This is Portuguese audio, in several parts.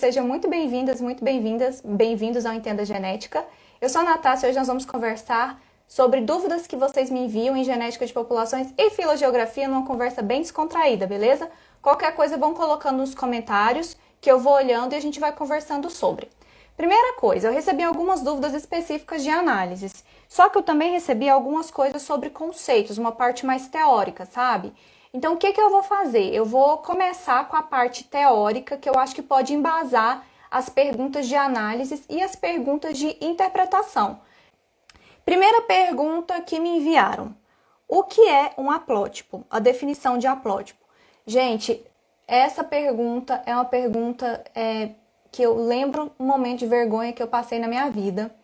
sejam muito bem-vindas, bem-vindos ao Entenda Genética. Eu sou a Natácia e hoje nós vamos conversar sobre dúvidas que vocês me enviam em genética de populações e filogeografia numa conversa bem descontraída, beleza? Qualquer coisa vão colocando nos comentários que eu vou olhando e a gente vai conversando sobre. Primeira coisa, eu recebi algumas dúvidas específicas de análises, só que eu também recebi algumas coisas sobre conceitos, uma parte mais teórica, sabe? Então, o que eu vou fazer? Eu vou começar com a parte teórica, que eu acho que pode embasar as perguntas de análises e as perguntas de interpretação. Primeira pergunta que me enviaram. O que é um haplótipo? A definição de haplótipo. Gente, essa pergunta é uma pergunta que eu lembro um momento de vergonha que eu passei na minha vida,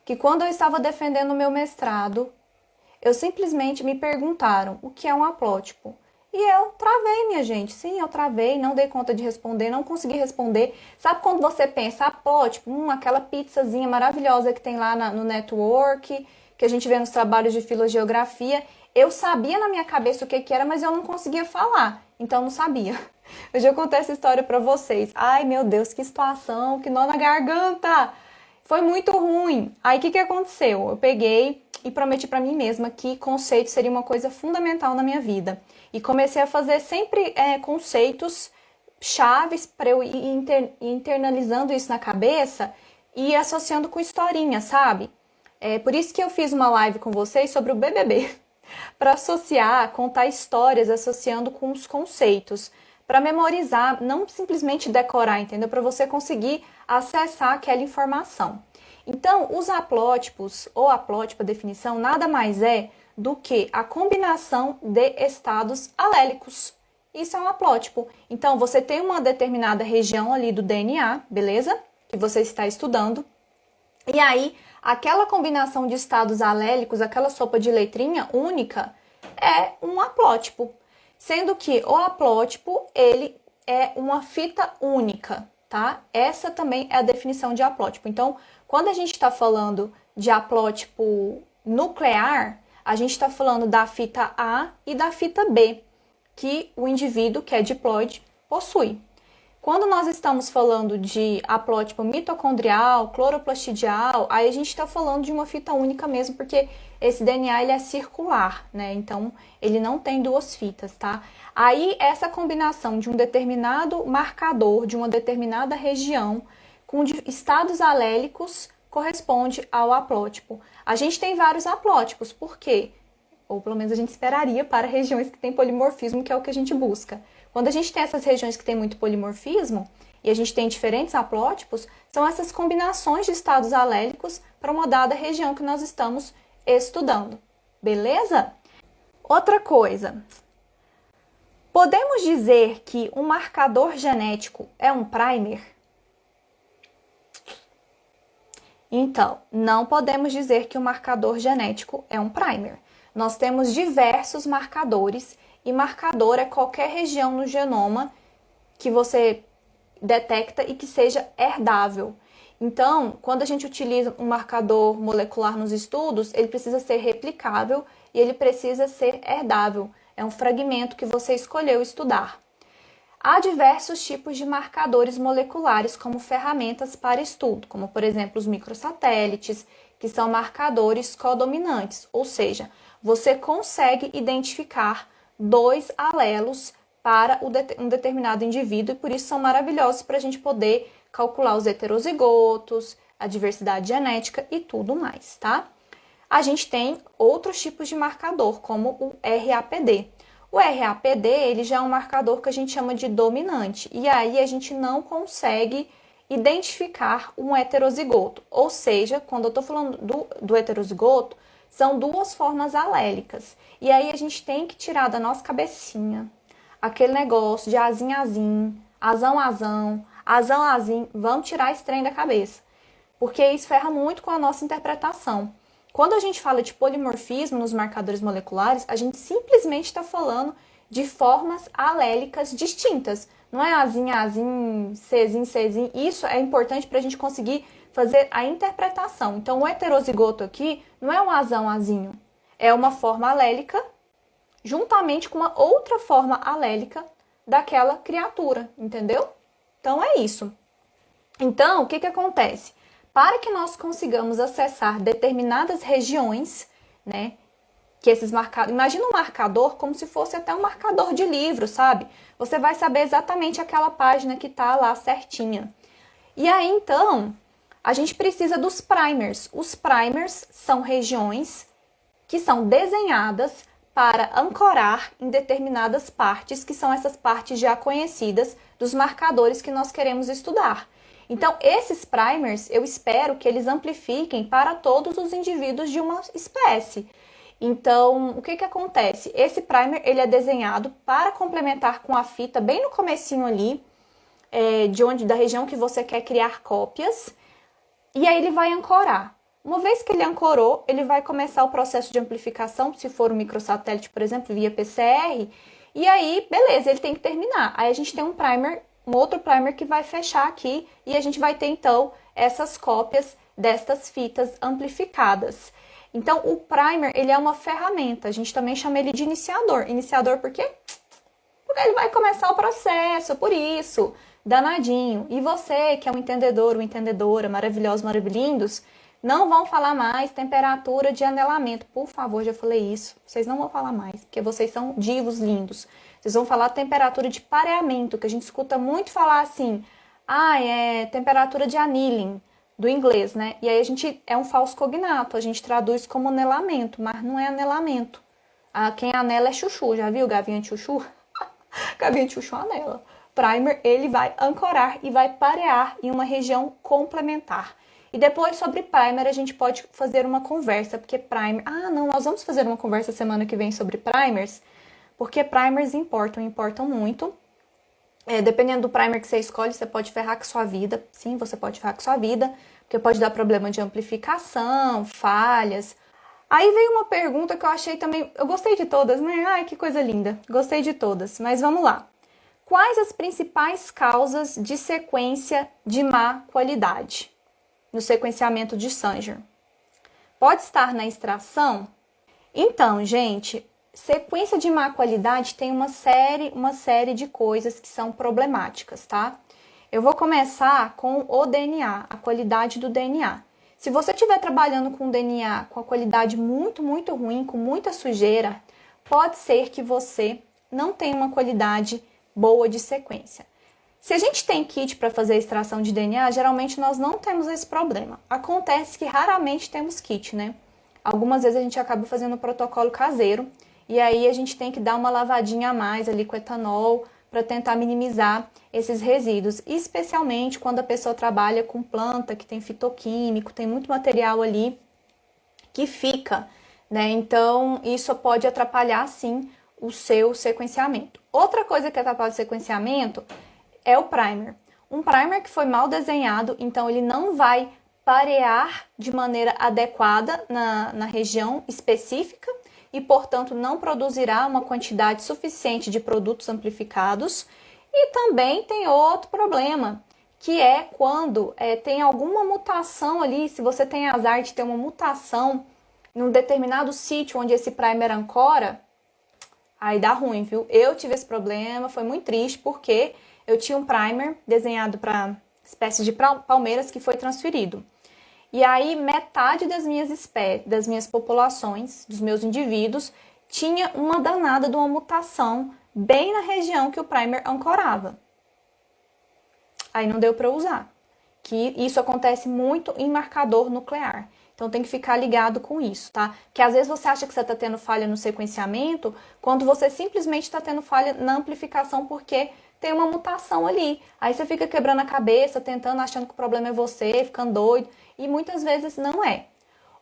que quando eu estava defendendo o meu mestrado, eu simplesmente me perguntaram o que é um haplótipo. E eu travei, minha gente. Sim, eu travei, não dei conta de responder, não consegui responder. Sabe quando você pensa, haplótipo, aquela pizzazinha maravilhosa que tem lá no network, que a gente vê nos trabalhos de filogeografia. Eu sabia na minha cabeça o que era, mas eu não conseguia falar. Então, não sabia. Eu já contei essa história pra vocês. Ai, meu Deus, que situação, que nó na garganta. Foi muito ruim. Aí, o que aconteceu? Eu peguei e prometi pra mim mesma que conceito seria uma coisa fundamental na minha vida. E comecei a fazer sempre conceitos chaves para eu ir internalizando isso na cabeça e associando com historinha, sabe? Por isso que eu fiz uma live com vocês sobre o BBB. Para associar, contar histórias, associando com os conceitos. Para memorizar, não simplesmente decorar, entendeu? Para você conseguir acessar aquela informação. Então, os haplótipos, ou haplótipo, a definição, nada mais é do que a combinação de estados alélicos. Isso é um haplótipo. Então, você tem uma determinada região ali do DNA, beleza? Que você está estudando. E aí, aquela combinação de estados alélicos, aquela sopa de letrinha única, é um haplótipo. Sendo que o haplótipo, ele é uma fita única, tá? Essa também é a definição de haplótipo. Então, quando a gente está falando de haplótipo nuclear, a gente está falando da fita A e da fita B, que o indivíduo, que é diploide, possui. Quando nós estamos falando de haplótipo mitocondrial, cloroplastidial, aí a gente está falando de uma fita única mesmo, porque esse DNA ele é circular, né? Então, ele não tem duas fitas, tá? Aí, essa combinação de um determinado marcador, de uma determinada região, com estados alélicos, corresponde ao haplótipo. A gente tem vários haplótipos, por quê? Ou pelo menos a gente esperaria para regiões que têm polimorfismo, que é o que a gente busca. Quando a gente tem essas regiões que têm muito polimorfismo, e a gente tem diferentes haplótipos, são essas combinações de estados alélicos para uma dada região que nós estamos estudando. Beleza? Outra coisa. Podemos dizer que um marcador genético é um primer? Então, não podemos dizer que o marcador genético é um primer. Nós temos diversos marcadores e marcador é qualquer região no genoma que você detecta e que seja herdável. Então, quando a gente utiliza um marcador molecular nos estudos, ele precisa ser replicável e ele precisa ser herdável. É um fragmento que você escolheu estudar. Há diversos tipos de marcadores moleculares como ferramentas para estudo, como por exemplo os microsatélites, que são marcadores codominantes, ou seja, você consegue identificar dois alelos para um determinado indivíduo e por isso são maravilhosos para a gente poder calcular os heterozigotos, a diversidade genética e tudo mais, tá? A gente tem outros tipos de marcador, como o RAPD. O RAPD, ele já é um marcador que a gente chama de dominante, e aí a gente não consegue identificar um heterozigoto. Ou seja, quando eu estou falando do heterozigoto, são duas formas alélicas. E aí a gente tem que tirar da nossa cabecinha aquele negócio de azinho, azinho, azão, azão, azão, azinho. Vamos tirar esse trem da cabeça, porque isso ferra muito com a nossa interpretação. Quando a gente fala de polimorfismo nos marcadores moleculares, a gente simplesmente está falando de formas alélicas distintas. Não é azinho, azinho, Czinho, Czinho. Isso é importante para a gente conseguir fazer a interpretação. Então, o heterozigoto aqui não é um azão, azinho. É uma forma alélica juntamente com uma outra forma alélica daquela criatura, entendeu? Então, é isso. Então, o que que acontece? Para que nós consigamos acessar determinadas regiões, né, que esses marcadores... Imagina um marcador como se fosse até um marcador de livro, sabe? Você vai saber exatamente aquela página que tá lá certinha. E aí, então, a gente precisa dos primers. Os primers são regiões que são desenhadas para ancorar em determinadas partes, que são essas partes já conhecidas dos marcadores que nós queremos estudar. Então, esses primers, eu espero que eles amplifiquem para todos os indivíduos de uma espécie. Então, o que que acontece? Esse primer, ele é desenhado para complementar com a fita bem no comecinho ali, da região que você quer criar cópias, e aí ele vai ancorar. Uma vez que ele ancorou, ele vai começar o processo de amplificação, se for um microsatélite, por exemplo, via PCR, e aí, beleza, ele tem que terminar. Aí a gente tem um primer, um outro primer que vai fechar aqui, e a gente vai ter, então, essas cópias destas fitas amplificadas. Então, o primer, ele é uma ferramenta, a gente também chama ele de iniciador. Iniciador por quê? Porque ele vai começar o processo, por isso, danadinho. E você, que é um entendedor, uma entendedora, maravilhosos, maravilhindos, não vão falar mais temperatura de anelamento. Por favor, já falei isso. Vocês não vão falar mais, porque vocês são divos lindos. Vocês vão falar temperatura de pareamento, que a gente escuta muito falar assim, é temperatura de annealing, do inglês, né? E aí é um falso cognato, a gente traduz como anelamento, mas não é anelamento. Quem anela é chuchu, já viu gavinha de chuchu? Gavinha de chuchu anela. Primer, ele vai ancorar e vai parear em uma região complementar. E depois, sobre primer, a gente pode fazer uma conversa, porque primer... não, nós vamos fazer uma conversa semana que vem sobre primers, porque primers importam muito. Dependendo do primer que você escolhe, você pode ferrar com sua vida. Sim, você pode ferrar com sua vida, porque pode dar problema de amplificação, falhas. Aí veio uma pergunta que eu achei também... Eu gostei de todas, né? Ai, que coisa linda. Gostei de todas, mas vamos lá. Quais as principais causas de sequência de má qualidade no sequenciamento de Sanger? Pode estar na extração? Então, gente, sequência de má qualidade tem uma série de coisas que são problemáticas, tá? Eu vou começar com o DNA, a qualidade do DNA. Se você estiver trabalhando com DNA com a qualidade muito, muito ruim, com muita sujeira, pode ser que você não tenha uma qualidade boa de sequência. Se a gente tem kit para fazer a extração de DNA, geralmente nós não temos esse problema. Acontece que raramente temos kit, né? Algumas vezes a gente acaba fazendo o protocolo caseiro e aí a gente tem que dar uma lavadinha a mais ali com etanol para tentar minimizar esses resíduos, especialmente quando a pessoa trabalha com planta que tem fitoquímico, tem muito material ali que fica, né? Então, isso pode atrapalhar, sim, o seu sequenciamento. Outra coisa que atrapalha o sequenciamento é o primer. Um primer que foi mal desenhado, então ele não vai parear de maneira adequada na região específica e, portanto, não produzirá uma quantidade suficiente de produtos amplificados. E também tem outro problema, que é quando tem alguma mutação ali, se você tem azar de ter uma mutação num determinado sítio onde esse primer ancora, aí dá ruim, viu? Eu tive esse problema, foi muito triste, porque eu tinha um primer desenhado para espécies de palmeiras que foi transferido. E aí, metade das minhas populações, dos meus indivíduos, tinha uma danada de uma mutação bem na região que o primer ancorava. Aí não deu para usar. Que isso acontece muito em marcador nuclear. Então tem que ficar ligado com isso, tá? Que às vezes você acha que você está tendo falha no sequenciamento, quando você simplesmente está tendo falha na amplificação porque tem uma mutação ali. Aí você fica quebrando a cabeça, tentando, achando que o problema é você, ficando doido. E muitas vezes não é.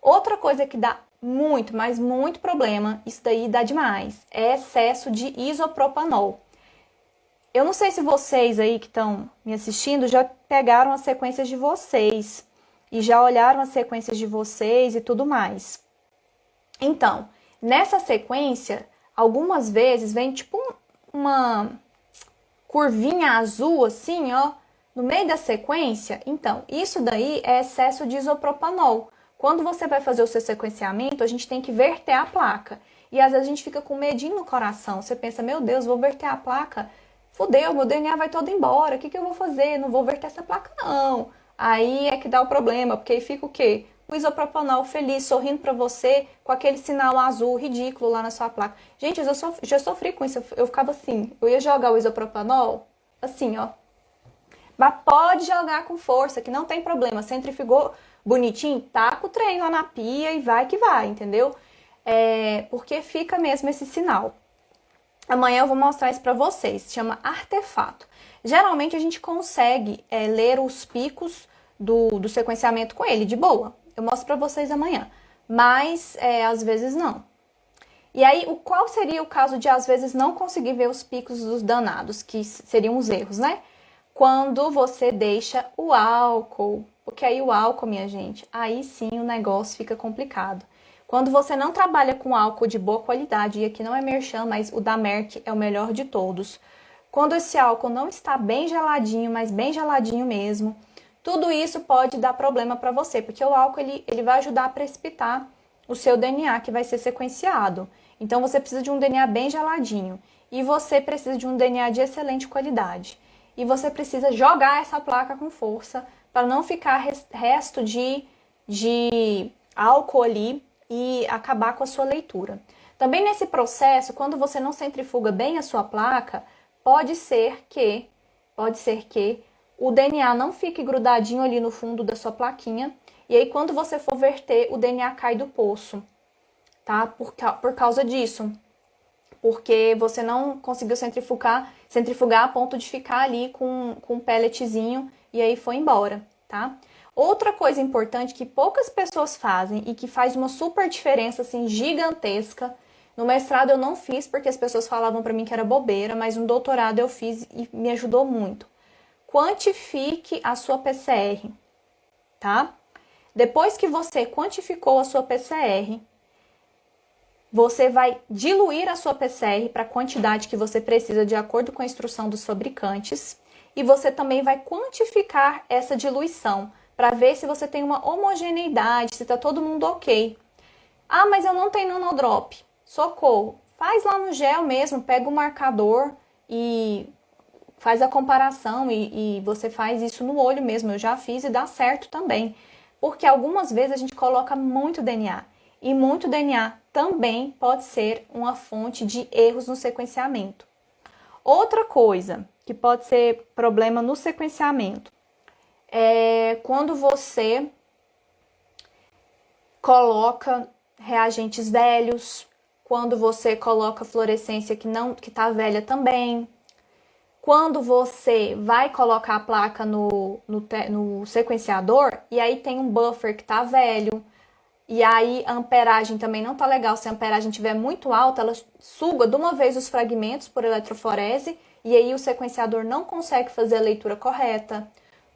Outra coisa que dá muito, mas muito problema, isso daí dá demais, é excesso de isopropanol. Eu não sei se vocês aí que estão me assistindo já pegaram as sequências de vocês e já olharam as sequências de vocês e tudo mais. Então, nessa sequência, algumas vezes vem tipo uma curvinha azul assim, ó, no meio da sequência. Então, isso daí é excesso de isopropanol. Quando você vai fazer o seu sequenciamento, a gente tem que verter a placa. E às vezes a gente fica com medinho no coração. Você pensa, meu Deus, vou verter a placa? fudeu, meu DNA vai todo embora, o que eu vou fazer? Não vou verter essa placa, não. Aí é que dá o problema, porque aí fica o quê? O isopropanol feliz, sorrindo pra você, com aquele sinal azul ridículo lá na sua placa. Gente, eu já sofri com isso, eu ficava assim, eu ia jogar o isopropanol, assim, ó. Mas pode jogar com força, que não tem problema. Centrifugou bonitinho, taca o trem lá na pia e vai que vai, entendeu? Porque fica mesmo esse sinal. Amanhã eu vou mostrar isso pra vocês, se chama artefato. Geralmente a gente consegue ler os picos do sequenciamento com ele, de boa. Eu mostro pra vocês amanhã, mas às vezes não. E aí, qual seria o caso de às vezes não conseguir ver os picos dos danados, que seriam os erros, né? Quando você deixa o álcool, porque aí o álcool, minha gente, aí sim o negócio fica complicado. Quando você não trabalha com álcool de boa qualidade, e aqui não é merchan, mas o da Merck é o melhor de todos. Quando esse álcool não está bem geladinho, mas bem geladinho mesmo, tudo isso pode dar problema para você, porque o álcool ele vai ajudar a precipitar o seu DNA que vai ser sequenciado. Então você precisa de um DNA bem geladinho e você precisa de um DNA de excelente qualidade. E você precisa jogar essa placa com força para não ficar resto de álcool ali e acabar com a sua leitura. Também nesse processo, quando você não centrifuga bem a sua placa, pode ser que o DNA não fique grudadinho ali no fundo da sua plaquinha e aí quando você for verter, o DNA cai do poço, tá? Por causa disso. Porque você não conseguiu centrifugar a ponto de ficar ali com um pelletzinho e aí foi embora, tá? Outra coisa importante que poucas pessoas fazem e que faz uma super diferença, assim, gigantesca. No mestrado eu não fiz porque as pessoas falavam pra mim que era bobeira, mas no doutorado eu fiz e me ajudou muito. Quantifique a sua PCR, tá? Depois que você quantificou a sua PCR, você vai diluir a sua PCR para a quantidade que você precisa de acordo com a instrução dos fabricantes e você também vai quantificar essa diluição para ver se você tem uma homogeneidade, se está todo mundo ok. Ah, mas eu não tenho nanodrop. Socorro. Faz lá no gel mesmo, pega o marcador e faz a comparação e você faz isso no olho mesmo. Eu já fiz e dá certo também. Porque algumas vezes a gente coloca muito DNA. E muito DNA também pode ser uma fonte de erros no sequenciamento. Outra coisa que pode ser problema no sequenciamento é quando você coloca reagentes velhos, quando você coloca fluorescência que está velha também, quando você vai colocar a placa no sequenciador e aí tem um buffer que está velho, e aí a amperagem também não tá legal. Se a amperagem estiver muito alta, ela suga de uma vez os fragmentos por eletroforese e aí o sequenciador não consegue fazer a leitura correta.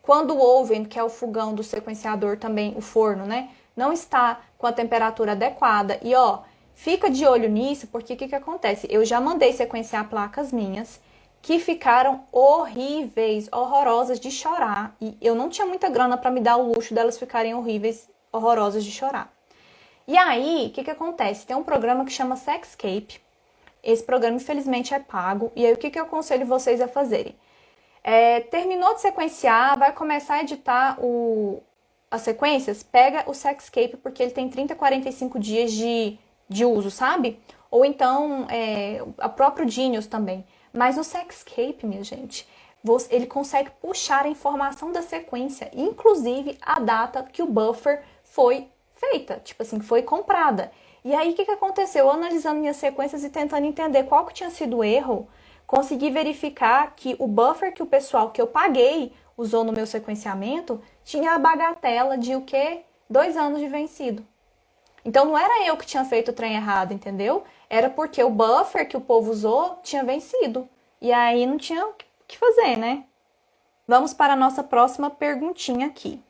Quando o oven, que é o fogão do sequenciador também, o forno, né, não está com a temperatura adequada. E ó, fica de olho nisso, porque o que acontece? Eu já mandei sequenciar placas minhas que ficaram horríveis, horrorosas de chorar. E eu não tinha muita grana para me dar o luxo delas ficarem horríveis, horrorosas de chorar. E aí, o que acontece? Tem um programa que chama Sexscape. Esse programa, infelizmente, é pago. E aí, o que eu aconselho vocês a fazerem? Terminou de sequenciar, vai começar a editar as sequências, pega o Sexscape, porque ele tem 30, 45 dias de uso, sabe? Ou então, a próprio Genius também. Mas no Sexscape, minha gente, ele consegue puxar a informação da sequência, inclusive a data que o buffer foi feita, tipo assim, foi comprada. E aí, o que aconteceu? Eu analisando minhas sequências e tentando entender qual que tinha sido o erro, consegui verificar que o buffer que o pessoal que eu paguei usou no meu sequenciamento tinha a bagatela de o quê? 2 anos de vencido. Então, não era eu que tinha feito o trem errado, entendeu? Era porque o buffer que o povo usou tinha vencido. E aí, não tinha o que fazer, né? Vamos para a nossa próxima perguntinha aqui.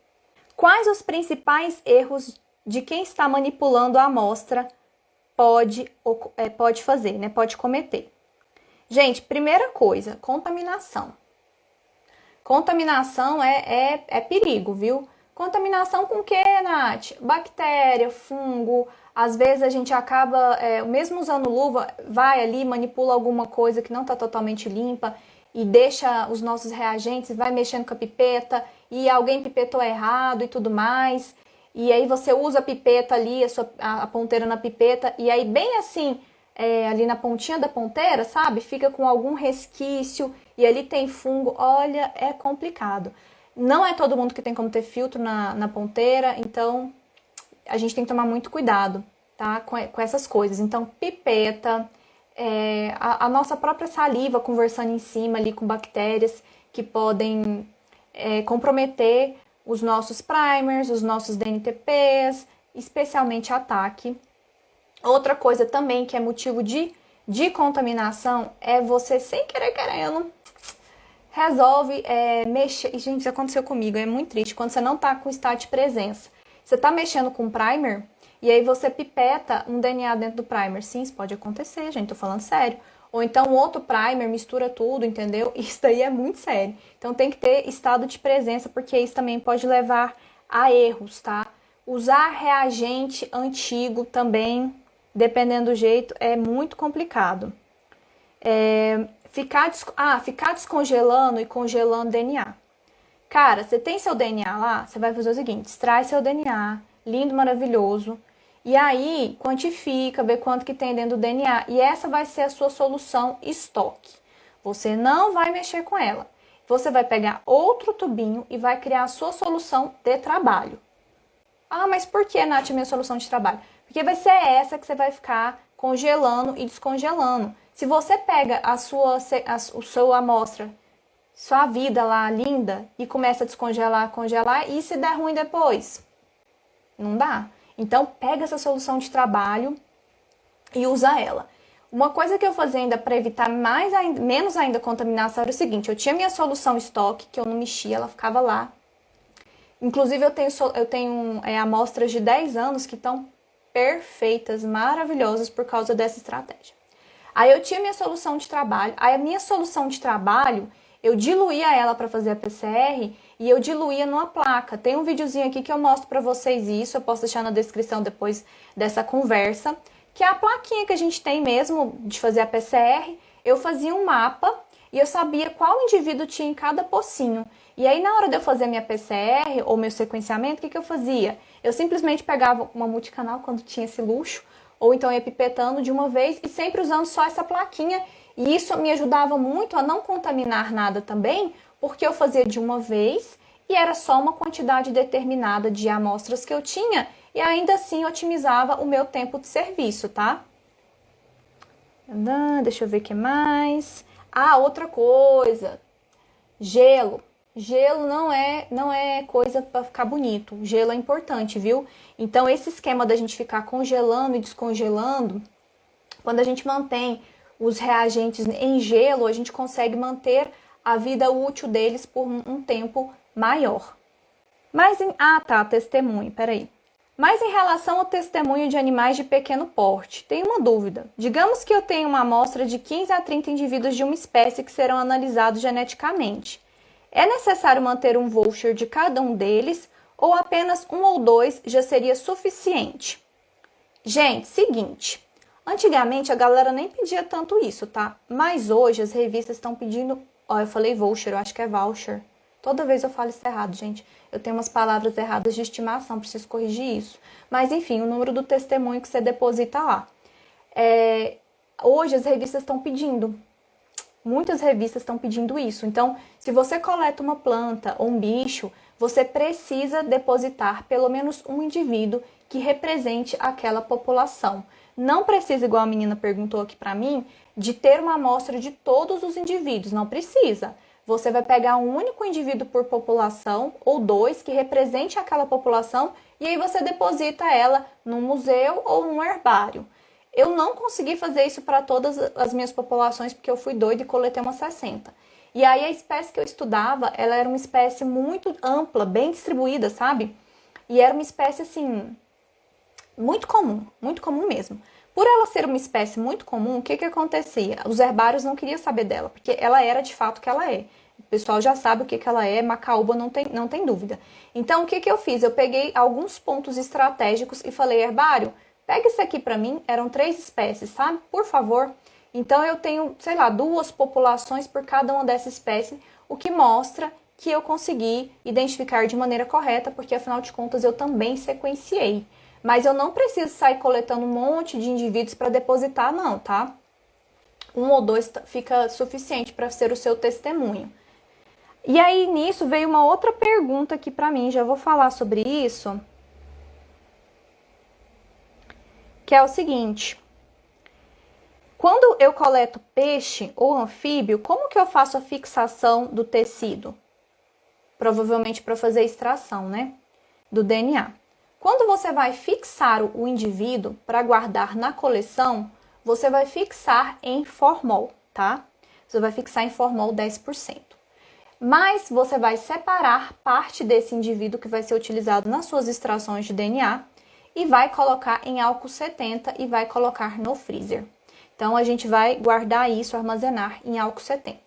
Quais os principais erros de quem está manipulando a amostra pode fazer, né? Pode cometer? Gente, primeira coisa, contaminação. Contaminação é perigo, viu? Contaminação com o que, Nath? Bactéria, fungo. Às vezes a gente acaba, mesmo usando luva, vai ali, manipula alguma coisa que não está totalmente limpa. e deixa os nossos reagentes, vai mexendo com a pipeta e alguém pipetou errado e tudo mais. E aí você usa a pipeta ali, a ponteira na pipeta, e aí bem assim, ali na pontinha da ponteira, sabe? Fica com algum resquício e ali tem fungo. Olha, é complicado. Não é todo mundo que tem como ter filtro na ponteira, então a gente tem que tomar muito cuidado, tá? Com essas coisas. Então, pipeta, a nossa própria saliva conversando em cima ali com bactérias que podem comprometer os nossos primers, os nossos DNTPs, especialmente ataque. Outra coisa também que é motivo de contaminação é você, sem querer querendo, resolve mexer. E, gente, isso aconteceu comigo, é muito triste. Quando você não tá com estado de presença, você tá mexendo com primer e aí você pipeta um DNA dentro do primer. Sim, isso pode acontecer, gente, tô falando sério. Ou então outro primer mistura tudo, entendeu? Isso daí é muito sério. Então tem que ter estado de presença, porque isso também pode levar a erros, tá? Usar reagente antigo também, dependendo do jeito, é muito complicado. Ficar descongelando e congelando DNA. Cara, você tem seu DNA lá, você vai fazer o seguinte, extrai seu DNA, lindo, maravilhoso, e aí quantifica, vê quanto que tem dentro do DNA, e essa vai ser a sua solução estoque. Você não vai mexer com ela. Você vai pegar outro tubinho e vai criar a sua solução de trabalho. Ah, mas por que, Nath, minha solução de trabalho? Porque vai ser essa que você vai ficar congelando e descongelando. Se você pega a sua amostra, sua vida lá linda, e começa a descongelar, congelar, e se der ruim depois? Não dá. Então, pega essa solução de trabalho e usa ela. Uma coisa que eu fazia ainda para evitar menos ainda contaminação era o seguinte, eu tinha minha solução estoque, que eu não mexia, ela ficava lá. Inclusive, eu tenho amostras de 10 anos que estão perfeitas, maravilhosas por causa dessa estratégia. Aí eu tinha minha solução de trabalho. Aí a minha solução de trabalho, eu diluía ela para fazer a PCR e eu diluía numa placa. Tem um videozinho aqui que eu mostro para vocês isso, eu posso deixar na descrição depois dessa conversa, que é a plaquinha que a gente tem mesmo de fazer a PCR. Eu fazia um mapa e eu sabia qual indivíduo tinha em cada pocinho. E aí, na hora de eu fazer minha PCR ou meu sequenciamento, o que eu fazia? Eu simplesmente pegava uma multicanal quando tinha esse luxo, ou então ia pipetando de uma vez e sempre usando só essa plaquinha. E isso me ajudava muito a não contaminar nada também, porque eu fazia de uma vez e era só uma quantidade determinada de amostras que eu tinha e ainda assim otimizava o meu tempo de serviço, tá? Deixa eu ver o que mais. Ah, outra coisa. Gelo. Gelo não é coisa para ficar bonito. Gelo é importante, viu? Então, esse esquema da gente ficar congelando e descongelando, quando a gente mantém os reagentes em gelo, a gente consegue manter a vida útil deles por um tempo maior. Testemunho, peraí. Mas em relação ao testemunho de animais de pequeno porte, tem uma dúvida. Digamos que eu tenho uma amostra de 15 a 30 indivíduos de uma espécie que serão analisados geneticamente. É necessário manter um voucher de cada um deles ou apenas um ou dois já seria suficiente? Gente, seguinte, antigamente a galera nem pedia tanto isso, tá? Mas hoje as revistas estão pedindo... eu falei voucher, eu acho que é voucher. Toda vez eu falo isso errado, gente. Eu tenho umas palavras erradas de estimação, preciso corrigir isso. Mas enfim, o número do testemunho que você deposita lá. Hoje as revistas estão pedindo. Muitas revistas estão pedindo isso. Então, se você coleta uma planta ou um bicho, você precisa depositar pelo menos um indivíduo que represente aquela população. Não precisa, igual a menina perguntou aqui para mim, de ter uma amostra de todos os indivíduos. Não precisa. Você vai pegar um único indivíduo por população ou dois que represente aquela população e aí você deposita ela num museu ou num herbário. Eu não consegui fazer isso para todas as minhas populações porque eu fui doida e coletei umas 60. E aí a espécie que eu estudava, ela era uma espécie muito ampla, bem distribuída, sabe? E era uma espécie, assim, muito comum mesmo. Por ela ser uma espécie muito comum, o que acontecia? Os herbários não queriam saber dela, porque ela era de fato o que ela é. O pessoal já sabe o que ela é, macaúba não tem dúvida. Então, o que eu fiz? Eu peguei alguns pontos estratégicos e falei, herbário, pega isso aqui pra mim, eram 3 espécies, sabe? Por favor. Então, eu tenho, sei lá, 2 populações por cada uma dessas espécies, o que mostra que eu consegui identificar de maneira correta, porque afinal de contas eu também sequenciei. Mas eu não preciso sair coletando um monte de indivíduos para depositar, não, tá? 1 ou 2 fica suficiente para ser o seu testemunho. E aí, nisso, veio uma outra pergunta aqui para mim, já vou falar sobre isso, que é o seguinte: quando eu coleto peixe ou anfíbio, como que eu faço a fixação do tecido? Provavelmente para fazer a extração, né, do DNA. Quando você vai fixar o indivíduo para guardar na coleção, você vai fixar em formol, tá? Você vai fixar em formol 10%. Mas você vai separar parte desse indivíduo que vai ser utilizado nas suas extrações de DNA e vai colocar em álcool 70 e vai colocar no freezer. Então, a gente vai guardar isso, armazenar em álcool 70.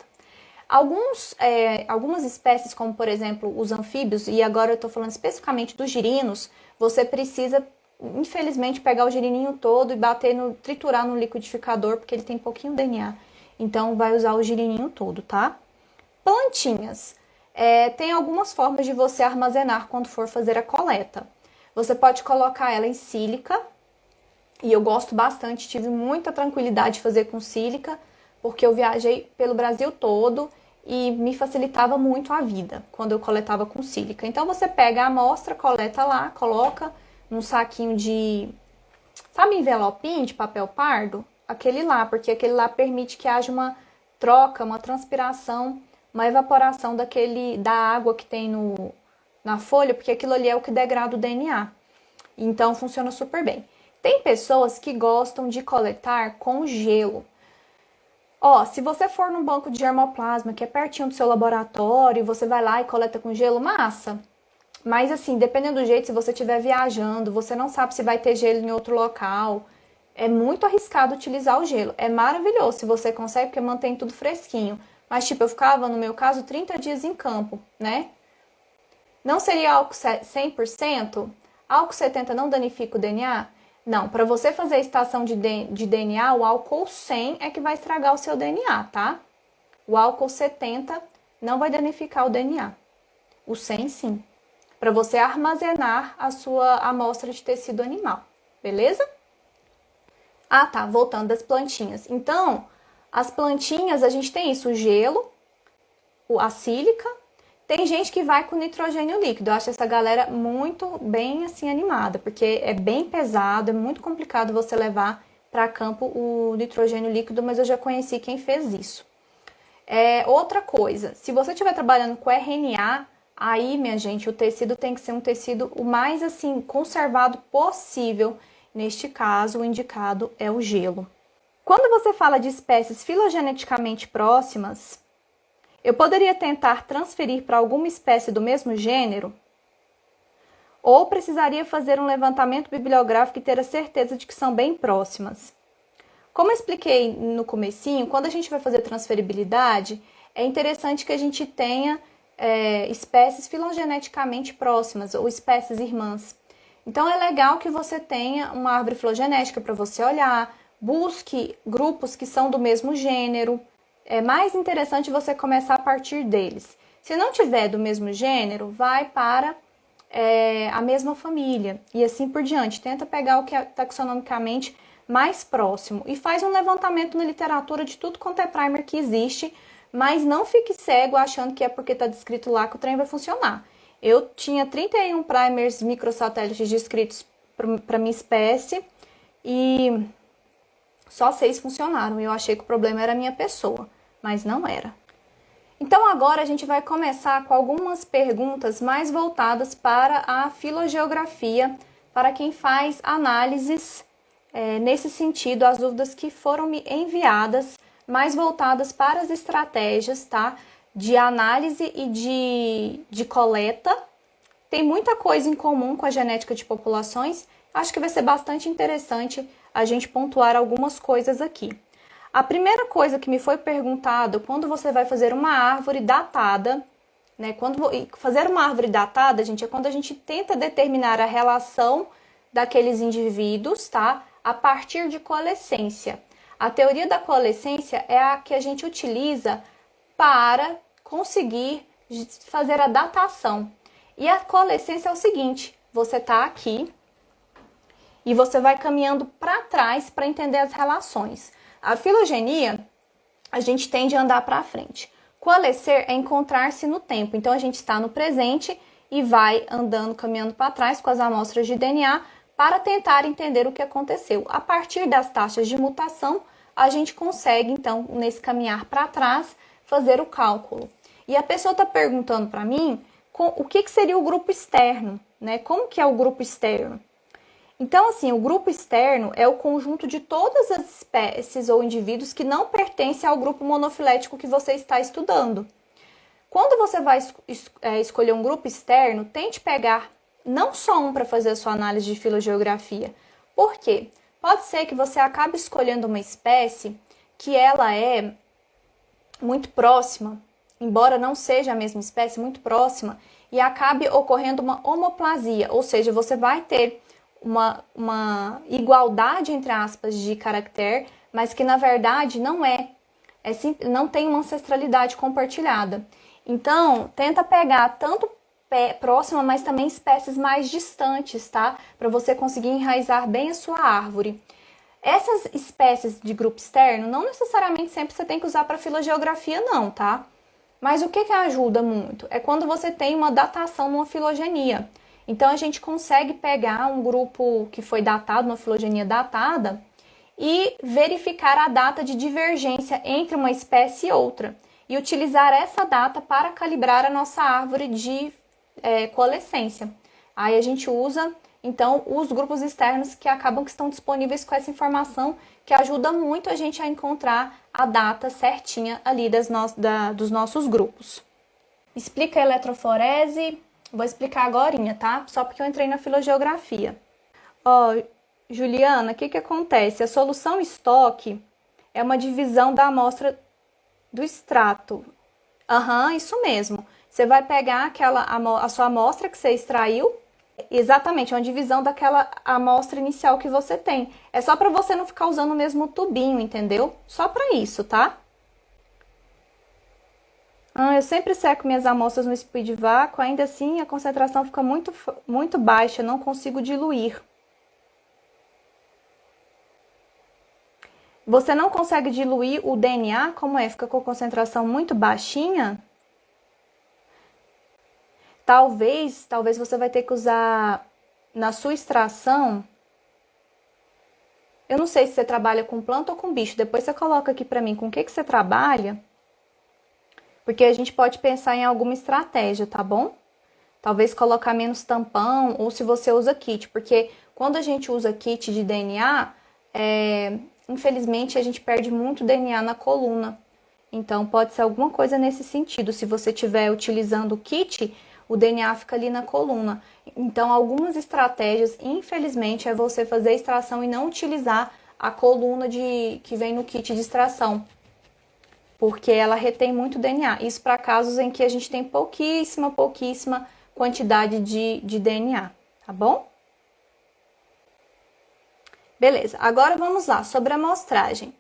Algumas espécies, como por exemplo os anfíbios, e agora eu estou falando especificamente dos girinos, você precisa, infelizmente, pegar o girininho todo e triturar no liquidificador, porque ele tem pouquinho DNA. Então, vai usar o girininho todo, tá? Plantinhas. Tem algumas formas de você armazenar quando for fazer a coleta. Você pode colocar ela em sílica, e eu gosto bastante, tive muita tranquilidade de fazer com sílica, porque eu viajei pelo Brasil todo e me facilitava muito a vida quando eu coletava com sílica. Então, você pega a amostra, coleta lá, coloca num saquinho de, sabe, envelopinho de papel pardo? Aquele lá, porque aquele lá permite que haja uma troca, uma transpiração, uma evaporação da água que tem na folha, porque aquilo ali é o que degrada o DNA. Então, funciona super bem. Tem pessoas que gostam de coletar com gelo. Se você for num banco de germoplasma, que é pertinho do seu laboratório, você vai lá e coleta com gelo, massa. Mas assim, dependendo do jeito, se você estiver viajando, você não sabe se vai ter gelo em outro local, é muito arriscado utilizar o gelo. É maravilhoso se você consegue, porque mantém tudo fresquinho. Mas tipo, eu ficava, no meu caso, 30 dias em campo, né? Não seria álcool 100%? Álcool 70 não danifica o DNA? Não, para você fazer a extração de DNA, o álcool 100 é que vai estragar o seu DNA, tá? O álcool 70 não vai danificar o DNA. O 100 sim. Para você armazenar a sua amostra de tecido animal, beleza? Ah, tá, voltando das plantinhas. Então, as plantinhas, a gente tem isso, o gelo, a sílica. Tem gente que vai com nitrogênio líquido. Eu acho essa galera muito bem assim animada, porque é bem pesado, é muito complicado você levar para campo o nitrogênio líquido, mas eu já conheci quem fez isso. Outra coisa, se você estiver trabalhando com RNA, aí, minha gente, o tecido tem que ser um tecido o mais assim conservado possível. Neste caso, o indicado é o gelo. Quando você fala de espécies filogeneticamente próximas, eu poderia tentar transferir para alguma espécie do mesmo gênero? Ou precisaria fazer um levantamento bibliográfico e ter a certeza de que são bem próximas? Como eu expliquei no comecinho, quando a gente vai fazer transferibilidade, é interessante que a gente tenha espécies filogeneticamente próximas ou espécies irmãs. Então, é legal que você tenha uma árvore filogenética para você olhar, busque grupos que são do mesmo gênero. É mais interessante você começar a partir deles. Se não tiver do mesmo gênero, vai para a mesma família e assim por diante. Tenta pegar o que é taxonomicamente mais próximo e faz um levantamento na literatura de tudo quanto é primer que existe, mas não fique cego achando que é porque está descrito lá que o trem vai funcionar. Eu tinha 31 primers microsatélites descritos para minha espécie e só 6 funcionaram. Eu achei que o problema era a minha pessoa, mas não era. Então agora a gente vai começar com algumas perguntas mais voltadas para a filogeografia, para quem faz análises nesse sentido, as dúvidas que foram me enviadas, mais voltadas para as estratégias, tá? De análise e de coleta. Tem muita coisa em comum com a genética de populações. Acho que vai ser bastante interessante a gente pontuar algumas coisas aqui. A primeira coisa que me foi perguntado, quando você vai fazer uma árvore datada, né? Fazer uma árvore datada, gente, é quando a gente tenta determinar a relação daqueles indivíduos, tá? A partir de coalescência. A teoria da coalescência é a que a gente utiliza para conseguir fazer a datação. E a coalescência é o seguinte, você está aqui e você vai caminhando para trás para entender as relações. A filogenia, a gente tende a andar para frente. Coalescer é encontrar-se no tempo. Então, a gente está no presente e vai andando, caminhando para trás com as amostras de DNA para tentar entender o que aconteceu. A partir das taxas de mutação, a gente consegue, então, nesse caminhar para trás, fazer o cálculo. E a pessoa está perguntando para mim o que seria o grupo externo, né? Como que é o grupo externo? Então, assim, o grupo externo é o conjunto de todas as espécies ou indivíduos que não pertencem ao grupo monofilético que você está estudando. Quando você vai escolher um grupo externo, tente pegar não só um para fazer a sua análise de filogeografia. Por quê? Pode ser que você acabe escolhendo uma espécie que ela é muito próxima, embora não seja a mesma espécie, muito próxima, e acabe ocorrendo uma homoplasia, ou seja, você vai ter uma igualdade, entre aspas, de caractere, mas que na verdade não não tem uma ancestralidade compartilhada. Então, tenta pegar tanto próxima, mas também espécies mais distantes, tá? Para você conseguir enraizar bem a sua árvore. Essas espécies de grupo externo, não necessariamente sempre você tem que usar para filogeografia, não, tá? Mas o que ajuda muito? É quando você tem uma datação numa filogenia. Então, a gente consegue pegar um grupo que foi datado, uma filogenia datada, e verificar a data de divergência entre uma espécie e outra. E utilizar essa data para calibrar a nossa árvore de coalescência. Aí a gente usa, então, os grupos externos que estão disponíveis com essa informação, que ajuda muito a gente a encontrar a data certinha ali dos nossos grupos. Explica a eletroforese. Vou explicar agorinha, tá? Só porque eu entrei na filogeografia. Juliana, o que acontece? A solução estoque é uma divisão da amostra do extrato. Isso mesmo. Você vai pegar a sua amostra que você extraiu, exatamente, é uma divisão daquela amostra inicial que você tem. É só para você não ficar usando o mesmo tubinho, entendeu? Só para isso, tá? Eu sempre seco minhas amostras no speed vácuo, ainda assim a concentração fica muito baixa, não consigo diluir. Você não consegue diluir o DNA, como é? Fica com concentração muito baixinha? Talvez você vai ter que usar na sua extração. Eu não sei se você trabalha com planta ou com bicho, depois você coloca aqui pra mim com o que você trabalha. Porque a gente pode pensar em alguma estratégia, tá bom? Talvez colocar menos tampão, ou se você usa kit. Porque quando a gente usa kit de DNA, infelizmente a gente perde muito DNA na coluna. Então pode ser alguma coisa nesse sentido. Se você estiver utilizando o kit, o DNA fica ali na coluna. Então algumas estratégias, infelizmente, é você fazer a extração e não utilizar a coluna que vem no kit de extração. Porque ela retém muito DNA. Isso para casos em que a gente tem pouquíssima quantidade de DNA, tá bom? Beleza, agora vamos lá, sobre a amostragem.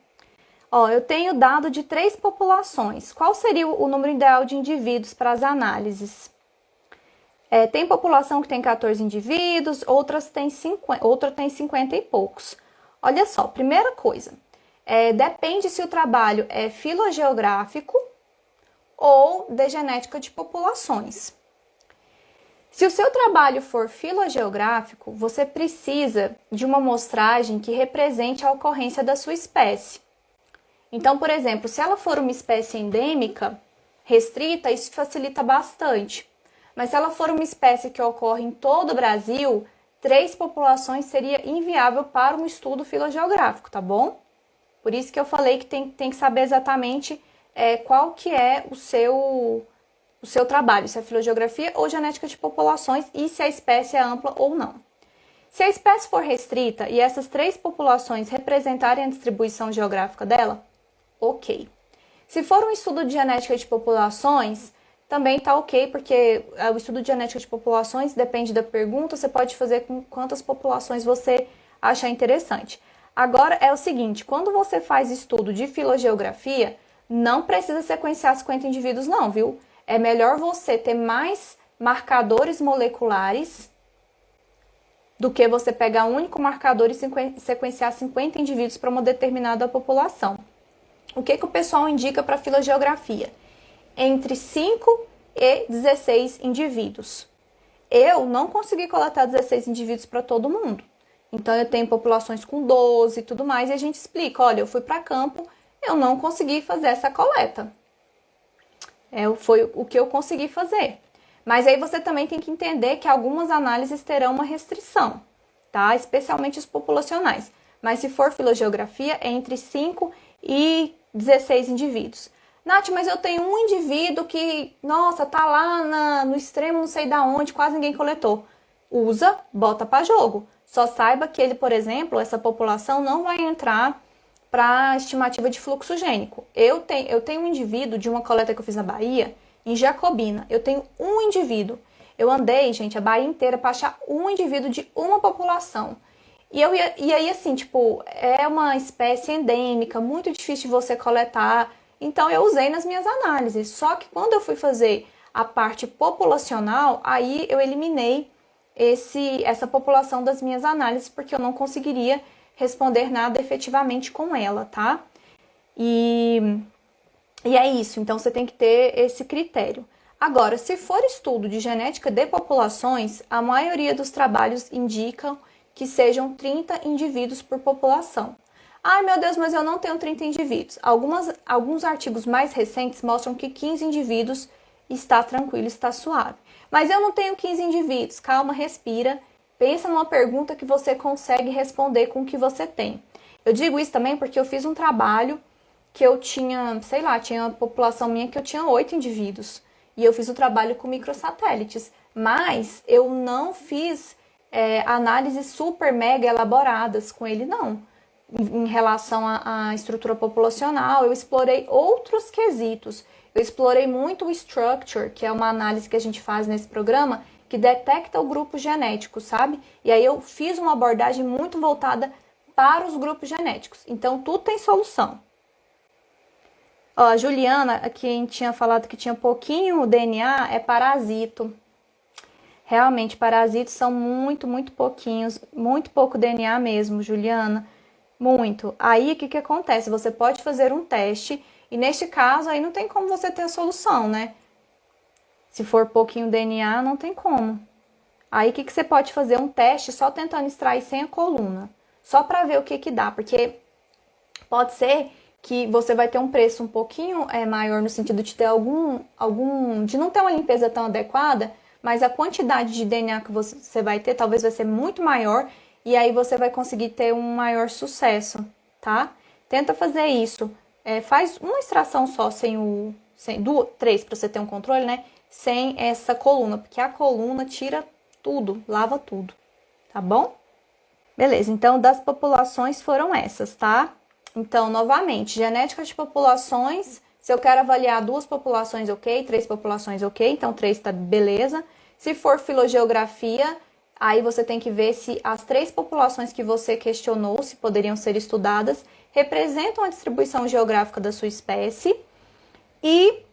Eu tenho dado de 3 populações. Qual seria o número ideal de indivíduos para as análises? Tem população que tem 14 indivíduos, outra tem 50 e poucos. Olha só, primeira coisa. Depende se o trabalho é filogeográfico ou de genética de populações. Se o seu trabalho for filogeográfico, você precisa de uma amostragem que represente a ocorrência da sua espécie. Então, por exemplo, se ela for uma espécie endêmica, restrita, isso facilita bastante. Mas se ela for uma espécie que ocorre em todo o Brasil, 3 populações seria inviável para um estudo filogeográfico, tá bom? Por isso que eu falei que tem que saber exatamente qual que é o seu trabalho, se é filogeografia ou genética de populações e se a espécie é ampla ou não. Se a espécie for restrita e essas 3 populações representarem a distribuição geográfica dela, ok. Se for um estudo de genética de populações, também está ok, porque o estudo de genética de populações depende da pergunta, você pode fazer com quantas populações você achar interessante. Agora é o seguinte, quando você faz estudo de filogeografia, não precisa sequenciar 50 indivíduos não, viu? É melhor você ter mais marcadores moleculares do que você pegar um único marcador e sequenciar 50 indivíduos para uma determinada população. O que o pessoal indica para filogeografia? Entre 5 e 16 indivíduos. Eu não consegui coletar 16 indivíduos para todo mundo. Então, eu tenho populações com 12 e tudo mais, e a gente explica, olha, eu fui para campo, eu não consegui fazer essa coleta. Foi o que eu consegui fazer. Mas aí você também tem que entender que algumas análises terão uma restrição, tá? Especialmente os populacionais. Mas se for filogeografia, é entre 5 e 16 indivíduos. Nath, mas eu tenho um indivíduo que, nossa, tá lá no extremo, não sei da onde, quase ninguém coletou. Usa, bota para jogo. Só saiba que ele, por exemplo, essa população não vai entrar para estimativa de fluxo gênico. Eu tenho um indivíduo de uma coleta que eu fiz na Bahia, em Jacobina. Eu tenho um indivíduo. Eu andei, gente, a Bahia inteira para achar um indivíduo de uma população. E aí, assim, tipo, é uma espécie endêmica, muito difícil de você coletar. Então, eu usei nas minhas análises. Só que quando eu fui fazer a parte populacional, aí eu eliminei essa população das minhas análises, porque eu não conseguiria responder nada efetivamente com ela, tá? E é isso, então você tem que ter esse critério. Agora, se for estudo de genética de populações, a maioria dos trabalhos indicam que sejam 30 indivíduos por população. Ai, meu Deus, mas eu não tenho 30 indivíduos. Alguns artigos mais recentes mostram que 15 indivíduos está tranquilo, está suave. Mas eu não tenho 15 indivíduos. Calma, respira. Pensa numa pergunta que você consegue responder com o que você tem. Eu digo isso também porque eu fiz um trabalho que eu tinha, sei lá, tinha uma população minha que eu tinha 8 indivíduos. E eu fiz o trabalho com microsatélites. Mas eu não fiz análises super mega elaboradas com ele, não. Em relação à estrutura populacional, eu explorei outros quesitos. Eu explorei muito o structure, que é uma análise que a gente faz nesse programa, que detecta o grupo genético, sabe? E aí eu fiz uma abordagem muito voltada para os grupos genéticos. Então, tudo tem solução. Ó, a Juliana, quem tinha falado que tinha pouquinho DNA, é parasito. Realmente, parasitos são muito, muito pouquinhos, muito pouco DNA mesmo, Juliana. Muito. Aí, o que acontece? Você pode fazer um teste e, neste caso, aí não tem como você ter a solução, né? Se for pouquinho DNA, não tem como. Aí, o que você pode fazer? Um teste só tentando extrair sem a coluna. Só para ver o que dá, porque pode ser que você vai ter um preço um pouquinho maior no sentido de ter de não ter uma limpeza tão adequada, mas a quantidade de DNA que você vai ter talvez vai ser muito maior e aí você vai conseguir ter um maior sucesso, tá? Tenta fazer isso. Faz uma extração só três para você ter um controle, né? Sem essa coluna, porque a coluna tira tudo, lava tudo, tá bom? Beleza, então das populações foram essas, tá? Então, novamente, genética de populações, se eu quero avaliar 2 populações, ok, 3 populações, ok, então 3 tá beleza. Se for filogeografia, aí você tem que ver se as 3 populações que você questionou, se poderiam ser estudadas, representam a distribuição geográfica da sua espécie. E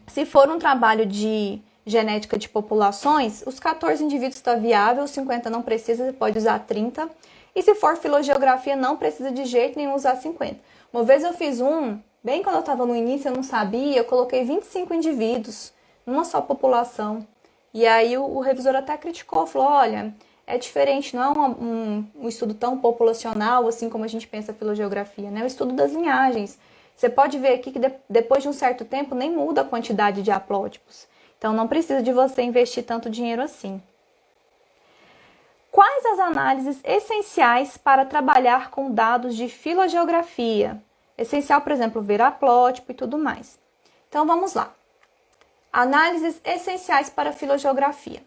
se for um trabalho de genética de populações, os 14 indivíduos está viável, os 50 não precisa, você pode usar 30. E se for filogeografia, não precisa de jeito nenhum usar 50. Uma vez eu fiz bem quando eu estava no início, eu não sabia, eu coloquei 25 indivíduos numa só população. E aí o revisor até criticou, falou, olha, é diferente, não é um estudo tão populacional, assim como a gente pensa a filogeografia, né? É o estudo das linhagens. Você pode ver aqui que depois de um certo tempo nem muda a quantidade de haplótipos. Então não precisa de você investir tanto dinheiro assim. Quais as análises essenciais para trabalhar com dados de filogeografia? Essencial, por exemplo, ver haplótipo e tudo mais. Então, vamos lá. Análises essenciais para a filogeografia.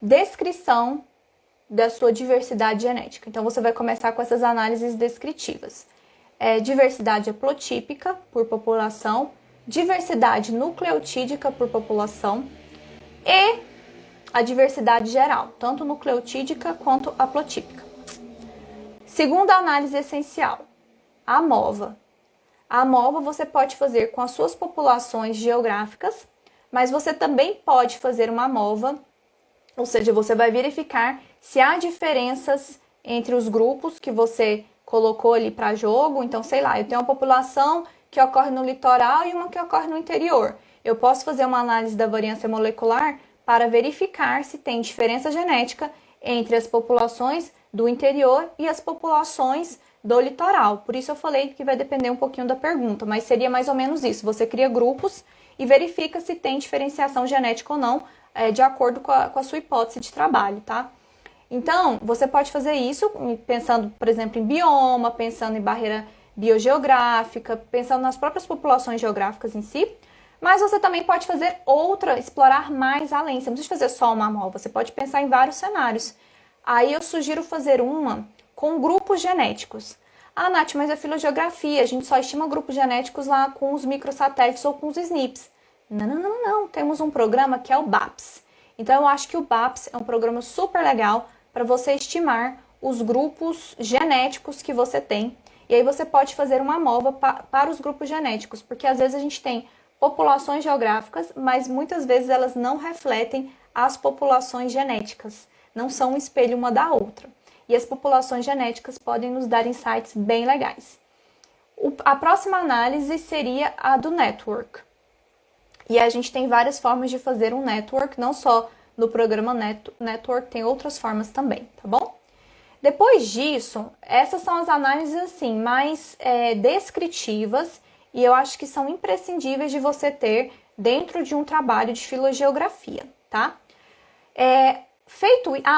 Descrição da sua diversidade genética. Então, você vai começar com essas análises descritivas. Diversidade haplotípica por população, diversidade nucleotídica por população e a diversidade geral, tanto nucleotídica quanto haplotípica. Segunda análise essencial, a MOVA. A MOVA você pode fazer com as suas populações geográficas, mas você também pode fazer uma MOVA, ou seja, você vai verificar se há diferenças entre os grupos que você colocou ali para jogo. Então, sei lá, eu tenho uma população que ocorre no litoral e uma que ocorre no interior. Eu posso fazer uma análise da variância molecular para verificar se tem diferença genética entre as populações do interior e as populações do litoral. Por isso eu falei que vai depender um pouquinho da pergunta, mas seria mais ou menos isso. Você cria grupos e verifica se tem diferenciação genética ou não, de acordo com a sua hipótese de trabalho, tá? Então, você pode fazer isso pensando, por exemplo, em bioma, pensando em barreira biogeográfica, pensando nas próprias populações geográficas em si, mas você também pode fazer outra, explorar mais além. Você não precisa fazer só uma MOVA, você pode pensar em vários cenários. Aí eu sugiro fazer uma com grupos genéticos. Ah, Nath, mas é filogeografia, a gente só estima grupos genéticos lá com os microsatélites ou com os SNPs. Não. Temos um programa que é o BAPS. Então, eu acho que o BAPS é um programa super legal para você estimar os grupos genéticos que você tem. E aí você pode fazer uma MOVA para os grupos genéticos, porque às vezes a gente tem populações geográficas, mas muitas vezes elas não refletem as populações genéticas. Não são um espelho uma da outra. E as populações genéticas podem nos dar insights bem legais. A próxima análise seria a do network. E a gente tem várias formas de fazer um network, não só no programa network, tem outras formas também, tá bom? Depois disso, essas são as análises assim mais descritivas e eu acho que são imprescindíveis de você ter dentro de um trabalho de filogeografia, tá?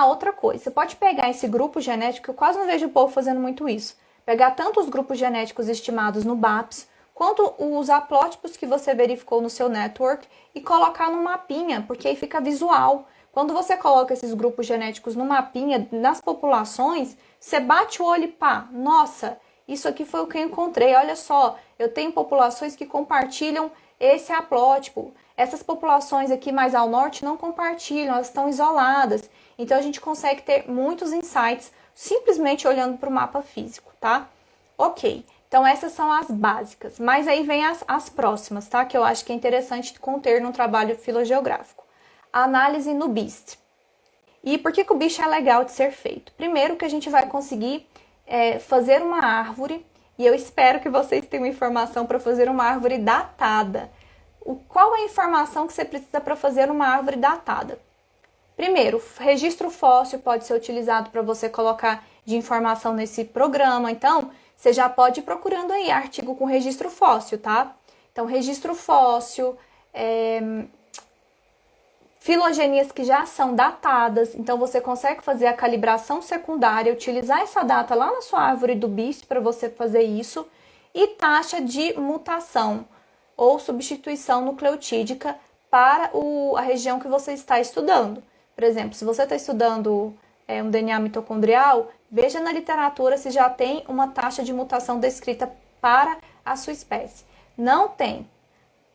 Outra coisa, você pode pegar esse grupo genético, eu quase não vejo o povo fazendo muito isso, pegar tanto os grupos genéticos estimados no BAPS, quanto os haplótipos que você verificou no seu network e colocar no mapinha, porque aí fica visual. Quando você coloca esses grupos genéticos no mapinha, nas populações, você bate o olho e pá, nossa, isso aqui foi o que eu encontrei, olha só, eu tenho populações que compartilham esse haplótipo. Essas populações aqui mais ao norte não compartilham, elas estão isoladas. Então, a gente consegue ter muitos insights simplesmente olhando para o mapa físico, tá? Ok, então essas são as básicas. Mas aí vem as próximas, tá? Que eu acho que é interessante conter num trabalho filogeográfico. A análise no BEAST. E por que o BEAST é legal de ser feito? Primeiro que a gente vai conseguir fazer uma árvore, e eu espero que vocês tenham informação para fazer uma árvore datada. Qual é a informação que você precisa para fazer uma árvore datada? Primeiro, registro fóssil pode ser utilizado para você colocar de informação nesse programa. Então, você já pode ir procurando aí artigo com registro fóssil, tá? Então, registro fóssil, filogenias que já são datadas. Então, você consegue fazer a calibração secundária, utilizar essa data lá na sua árvore do BEAST para você fazer isso. E taxa de mutação ou substituição nucleotídica para a região que você está estudando. Por exemplo, se você está estudando um DNA mitocondrial, veja na literatura se já tem uma taxa de mutação descrita para a sua espécie. Não tem.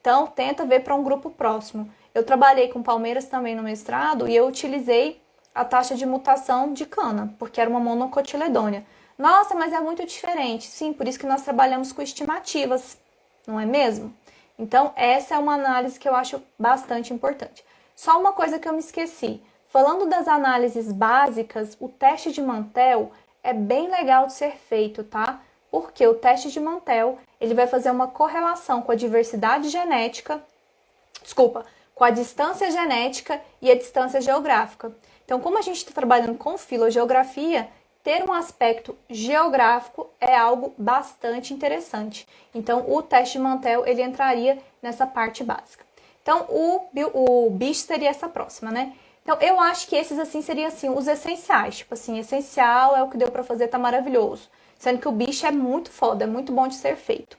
Então, tenta ver para um grupo próximo. Eu trabalhei com palmeiras também no mestrado e eu utilizei a taxa de mutação de cana, porque era uma monocotiledônia. Nossa, mas é muito diferente. Sim, por isso que nós trabalhamos com estimativas, não é mesmo? Então, essa é uma análise que eu acho bastante importante. Só uma coisa que eu me esqueci. Falando das análises básicas, o teste de Mantel é bem legal de ser feito, tá? Porque o teste de Mantel, ele vai fazer uma correlação com a diversidade genética, com a distância genética e a distância geográfica. Então, como a gente está trabalhando com filogeografia, ter um aspecto geográfico é algo bastante interessante. Então, o teste de Mantel, ele entraria nessa parte básica. Então, o BEAST seria essa próxima, né? Então, eu acho que esses, assim, seriam, assim, os essenciais. Tipo assim, essencial é o que deu pra fazer, tá maravilhoso. Sendo que o BEAST é muito foda, é muito bom de ser feito.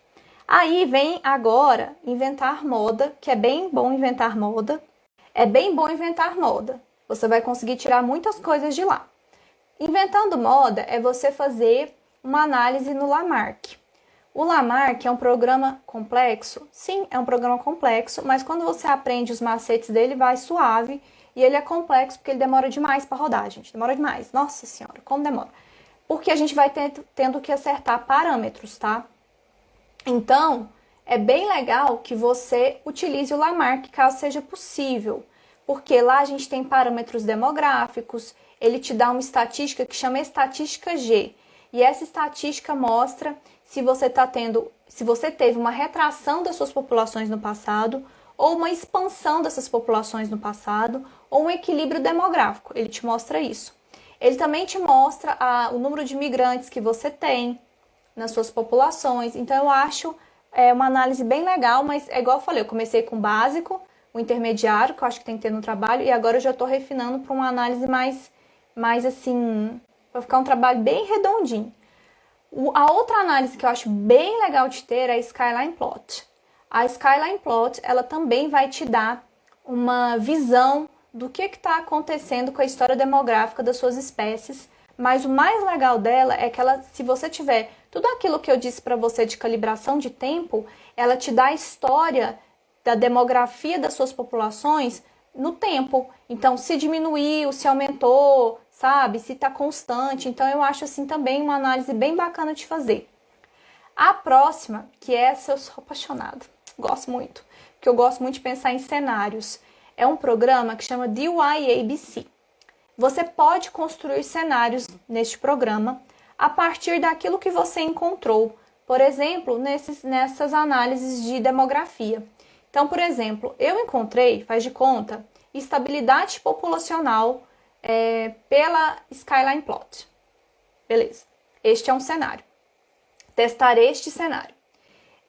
Aí, vem agora inventar moda, que é bem bom inventar moda. É bem bom inventar moda. Você vai conseguir tirar muitas coisas de lá. Inventando moda é você fazer uma análise no Lamarck. O Lamarck é um programa complexo? Sim, é um programa complexo, mas quando você aprende os macetes dele, vai suave. E ele é complexo porque ele demora demais para rodar, gente. Demora demais. Nossa senhora, como demora. porque a gente vai tendo que acertar parâmetros, tá? Então, é bem legal que você utilize o Lamarck caso seja possível, porque lá a gente tem parâmetros demográficos, ele te dá uma estatística que chama estatística G, e essa estatística mostra se você teve uma retração das suas populações no passado, ou uma expansão dessas populações no passado, ou um equilíbrio demográfico. Ele te mostra isso. Ele também te mostra o número de imigrantes que você tem nas suas populações. Então, eu acho uma análise bem legal, mas é igual eu falei, eu comecei com o básico, o intermediário, que eu acho que tem que ter no trabalho, e agora eu já estou refinando para uma análise mais assim, para ficar um trabalho bem redondinho. A outra análise que eu acho bem legal de ter é a Skyline Plot. A Skyline Plot, ela também vai te dar uma visão do que está acontecendo com a história demográfica das suas espécies, mas o mais legal dela é que ela, se você tiver tudo aquilo que eu disse para você de calibração de tempo, ela te dá a história da demografia das suas populações no tempo. Então, se diminuiu, se aumentou, sabe? Se está constante. Então, eu acho assim também uma análise bem bacana de fazer. A próxima, que essa eu sou apaixonada, gosto muito, porque eu gosto muito de pensar em cenários. É um programa que chama DYABC. Você pode construir cenários neste programa a partir daquilo que você encontrou. Por exemplo, nessas análises de demografia. Então, por exemplo, eu encontrei, faz de conta, estabilidade populacional pela Skyline Plot. Beleza, este é um cenário. Testar este cenário.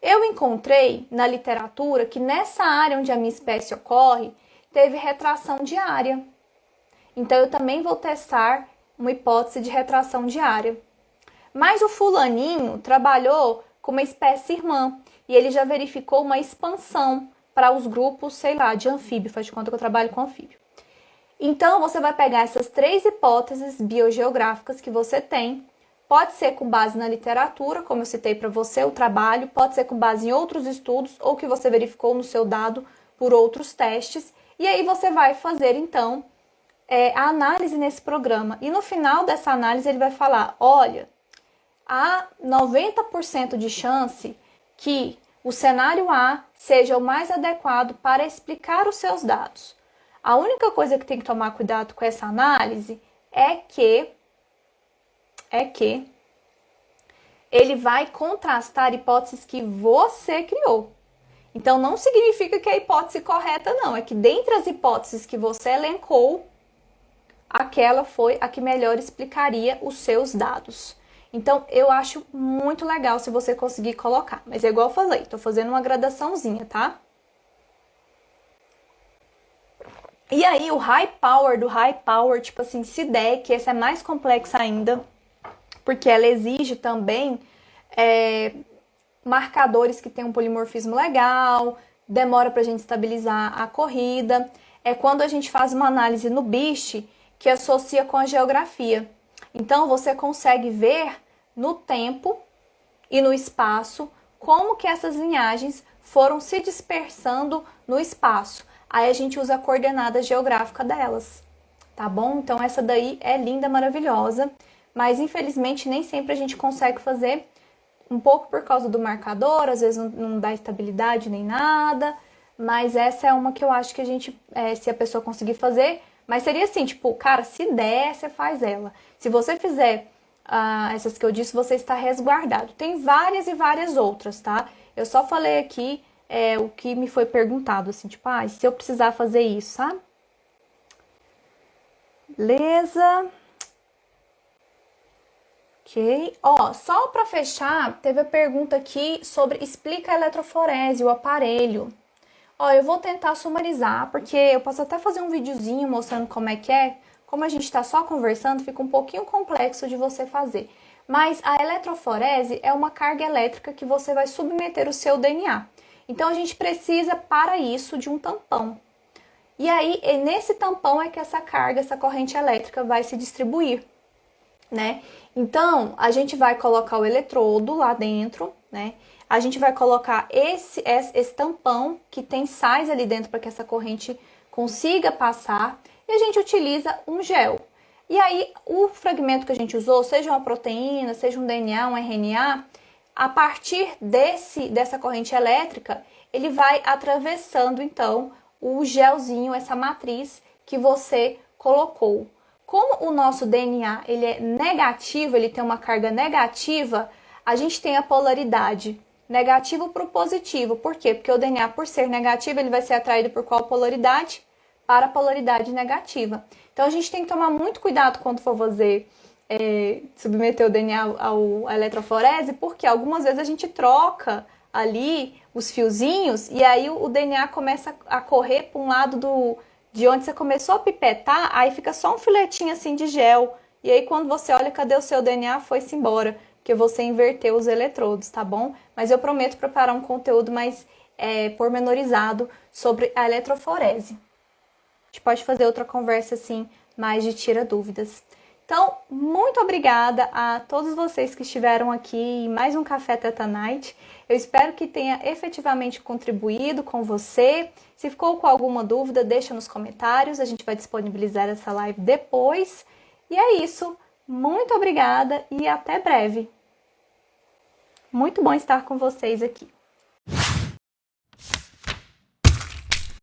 Eu encontrei na literatura que nessa área onde a minha espécie ocorre, teve retração diária. Então, eu também vou testar uma hipótese de retração diária. Mas o fulaninho trabalhou com uma espécie irmã e ele já verificou uma expansão para os grupos, sei lá, de anfíbio. Faz de conta que eu trabalho com anfíbio. Então, você vai pegar essas 3 hipóteses biogeográficas que você tem. Pode ser com base na literatura, como eu citei para você, o trabalho. Pode ser com base em outros estudos ou que você verificou no seu dado por outros testes. E aí você vai fazer, então, a análise nesse programa. E no final dessa análise ele vai falar, olha, há 90% de chance que o cenário A seja o mais adequado para explicar os seus dados. A única coisa que tem que tomar cuidado com essa análise é que ele vai contrastar hipóteses que você criou. Então, não significa que é a hipótese correta, não. É que dentre as hipóteses que você elencou, aquela foi a que melhor explicaria os seus dados. Então, eu acho muito legal se você conseguir colocar. Mas é igual eu falei, tô fazendo uma gradaçãozinha, tá? E aí, o high power, tipo assim, se der, que esse é mais complexo ainda, porque ela exige também marcadores que tem um polimorfismo legal, demora pra gente estabilizar a corrida. É quando a gente faz uma análise no BIST que associa com a geografia. Então, você consegue ver no tempo e no espaço como que essas linhagens foram se dispersando no espaço. Aí a gente usa a coordenada geográfica delas, tá bom? Então, essa daí é linda, maravilhosa, mas infelizmente nem sempre a gente consegue fazer, um pouco por causa do marcador, às vezes não dá estabilidade nem nada, mas essa é uma que eu acho que a gente, se a pessoa conseguir fazer, mas seria assim, tipo, cara, se der, você faz ela. Se você fizer essas que eu disse, você está resguardado. Tem várias e várias outras, tá? Eu só falei aqui o que me foi perguntado, assim, tipo, se eu precisar fazer isso, sabe? Beleza. Ok. Só para fechar, teve a pergunta aqui sobre explica a eletroforese, o aparelho. Eu vou tentar sumarizar, porque eu posso até fazer um videozinho mostrando como é que é. Como a gente está só conversando, fica um pouquinho complexo de você fazer. Mas a eletroforese é uma carga elétrica que você vai submeter o seu DNA. Então, a gente precisa, para isso, de um tampão. E aí, nesse tampão é que essa carga, essa corrente elétrica vai se distribuir, né? Então, a gente vai colocar o eletrodo lá dentro, né? A gente vai colocar esse tampão que tem sais ali dentro para que essa corrente consiga passar. E a gente utiliza um gel. E aí, o fragmento que a gente usou, seja uma proteína, seja um DNA, um RNA, a partir dessa corrente elétrica, ele vai atravessando, então, o gelzinho, essa matriz que você colocou. Como o nosso DNA ele é negativo, ele tem uma carga negativa, a gente tem a polaridade negativo para o positivo. Por quê? Porque o DNA, por ser negativo, ele vai ser atraído por qual polaridade? Para a polaridade negativa. Então, a gente tem que tomar muito cuidado quando for fazer, submeter o DNA à eletroforese, porque algumas vezes a gente troca ali os fiozinhos e aí o DNA começa a correr para um lado de onde você começou a pipetar, aí fica só um filetinho assim de gel. E aí quando você olha, cadê o seu DNA? Foi-se embora, porque você inverteu os eletrodos, tá bom? Mas eu prometo preparar um conteúdo mais pormenorizado sobre a eletroforese. A gente pode fazer outra conversa assim, mais de tira dúvidas. Então, muito obrigada a todos vocês que estiveram aqui em mais um Café Theta Night. Eu espero que tenha efetivamente contribuído com você. Se ficou com alguma dúvida, deixa nos comentários. A gente vai disponibilizar essa live depois. E é isso. Muito obrigada e até breve. Muito bom estar com vocês aqui.